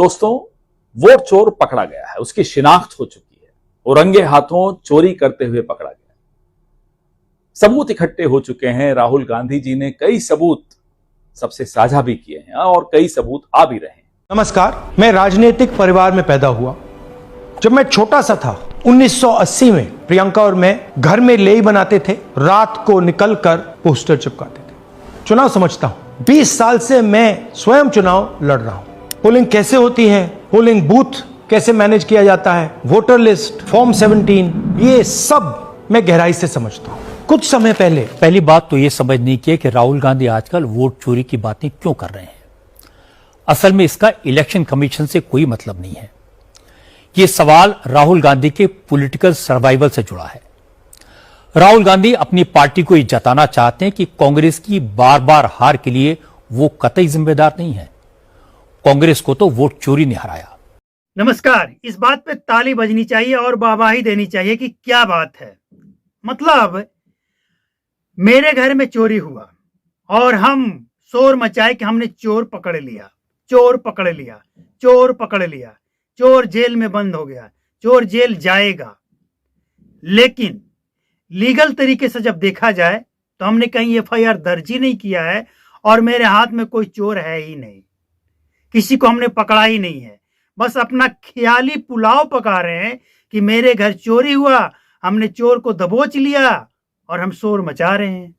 दोस्तों, वोट चोर पकड़ा गया है, उसकी शिनाख्त हो चुकी है, वो रंगे हाथों चोरी करते हुए पकड़ा गया। सबूत इकट्ठे हो चुके हैं। राहुल गांधी जी ने कई सबूत सबसे साझा भी किए हैं और कई सबूत आ भी रहे हैं। नमस्कार, मैं राजनीतिक परिवार में पैदा हुआ। जब मैं छोटा सा था 1980 में प्रियंका और मैं घर में लेई बनाते थे, रात को निकलकर पोस्टर चिपकाते थे। चुनाव समझता हूं, 20 साल से मैं स्वयं चुनाव लड़ रहा हूं। पोलिंग कैसे होती है, पोलिंग बूथ कैसे मैनेज किया जाता है, वोटर लिस्ट, फॉर्म 17, ये सब मैं गहराई से समझता हूं। कुछ समय पहली बात तो ये समझनी चाहिए कि राहुल गांधी आजकल वोट चोरी की बातें क्यों कर रहे हैं। असल में इसका इलेक्शन कमीशन से कोई मतलब नहीं है। ये सवाल राहुल गांधी के पॉलिटिकल सर्वाइवल से जुड़ा है। राहुल गांधी अपनी पार्टी को ये जताना चाहते हैं कि कांग्रेस की बार बार हार के लिए वो कतई जिम्मेदार नहीं है। कांग्रेस को तो वोट चोरी ने हराया। नमस्कार, इस बात पे ताली बजनी चाहिए और वाहवाही देनी चाहिए कि क्या बात है। मतलब मेरे घर में चोरी हुआ और हम शोर मचाए कि हमने चोर पकड़ लिया, चोर पकड़ लिया, चोर पकड़ लिया, चोर जेल में बंद हो गया, चोर जेल जाएगा। लेकिन लीगल तरीके से जब देखा जाए तो हमने कहीं एफआईआर दर्ज ही नहीं किया है और मेरे हाथ में कोई चोर है ही नहीं, किसी को हमने पकड़ा ही नहीं है। बस अपना ख्याली पुलाव पका रहे हैं कि मेरे घर चोरी हुआ, हमने चोर को दबोच लिया और हम शोर मचा रहे हैं।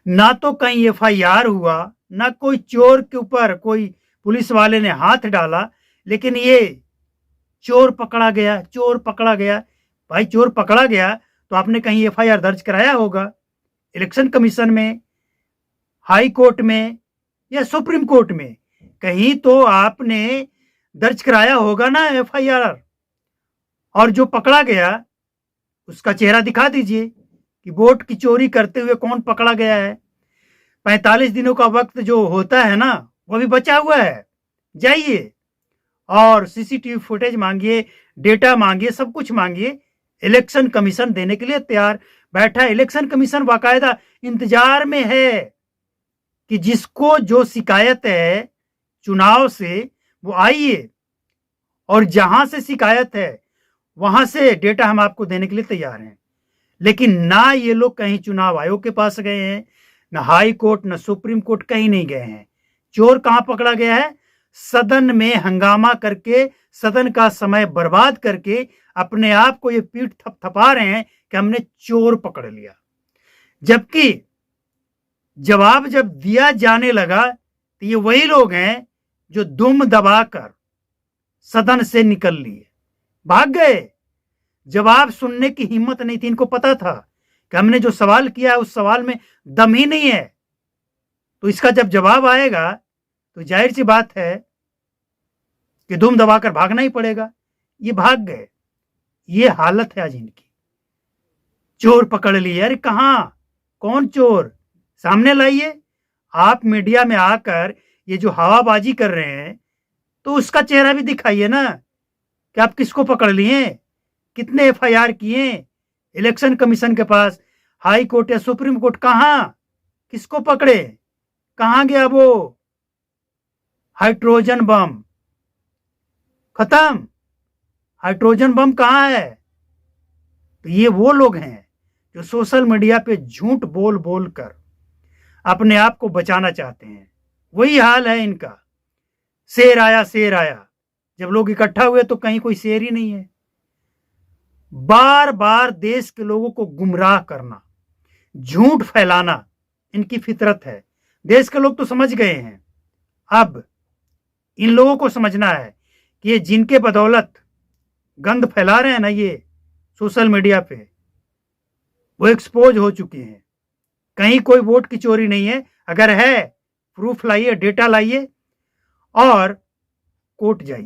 ना तो कहीं एफआईआर हुआ, ना कोई चोर के ऊपर कोई पुलिस वाले ने हाथ डाला, लेकिन ये चोर पकड़ा गया, चोर पकड़ा गया। भाई चोर पकड़ा गया तो आपने कहीं एफआईआर दर्ज कराया होगा, इलेक्शन कमीशन में, हाई कोर्ट में या सुप्रीम कोर्ट में, कहीं तो आपने दर्ज कराया होगा ना एफआईआर। और जो पकड़ा गया उसका चेहरा दिखा दीजिए कि वोट की चोरी करते हुए कौन पकड़ा गया है। 45 दिनों का वक्त जो होता है ना, वो भी बचा हुआ है। जाइए और सीसीटीवी फुटेज मांगिए, डेटा मांगिए, सब कुछ मांगिए। इलेक्शन कमीशन देने के लिए तैयार बैठा है। इलेक्शन कमीशन बाकायदा इंतजार में है कि जिसको जो शिकायत है चुनाव से, वो आइए और जहां से शिकायत है वहां से डेटा हम आपको देने के लिए तैयार हैं। लेकिन ना ये लोग कहीं चुनाव आयोग के पास गए हैं, ना हाई कोर्ट, ना सुप्रीम कोर्ट, कहीं नहीं गए हैं। चोर कहां पकड़ा गया है? सदन में हंगामा करके, सदन का समय बर्बाद करके अपने आप को ये पीठ थपथपा रहे हैं कि हमने चोर पकड़ लिया। जबकि जवाब जब दिया जाने लगा तो ये वही लोग हैं जो दुम दबाकर सदन से निकल लिए, भाग गए। जवाब सुनने की हिम्मत नहीं थी। इनको पता था कि हमने जो सवाल किया है उस सवाल में दम ही नहीं है, तो इसका जब जवाब आएगा तो जाहिर सी बात है कि दुम दबाकर भागना ही पड़ेगा। ये भाग गए। ये हालत है आज इनकी। चोर पकड़ लिए। अरे कहां, कौन चोर? सामने लाइए। आप मीडिया में आकर ये जो हवाबाजी कर रहे हैं तो उसका चेहरा भी दिखाइए ना कि आप किसको पकड़ लिए, कितने एफआईआर किए इलेक्शन कमीशन के पास, हाई कोर्ट या सुप्रीम कोर्ट। कहां, किसको पकड़े, कहां गया वो हाइड्रोजन बम? खत्म। हाइड्रोजन बम कहां है? तो ये वो लोग हैं जो सोशल मीडिया पे झूठ बोल बोल कर अपने आप को बचाना चाहते हैं। वही हाल है इनका। शेर आया, शेर आया। जब लोग इकट्ठा हुए तो कहीं कोई शेर ही नहीं है। बार बार देश के लोगों को गुमराह करना, झूठ फैलाना इनकी फितरत है। देश के लोग तो समझ गए हैं। अब इन लोगों को समझना है कि ये जिनके बदौलत गंद फैला रहे हैं ना ये सोशल मीडिया पे, वो एक्सपोज हो चुके हैं। कहीं कोई वोट की चोरी नहीं है। अगर है प्रूफ लाइए, डेटा लाइए और कोर्ट जाइए।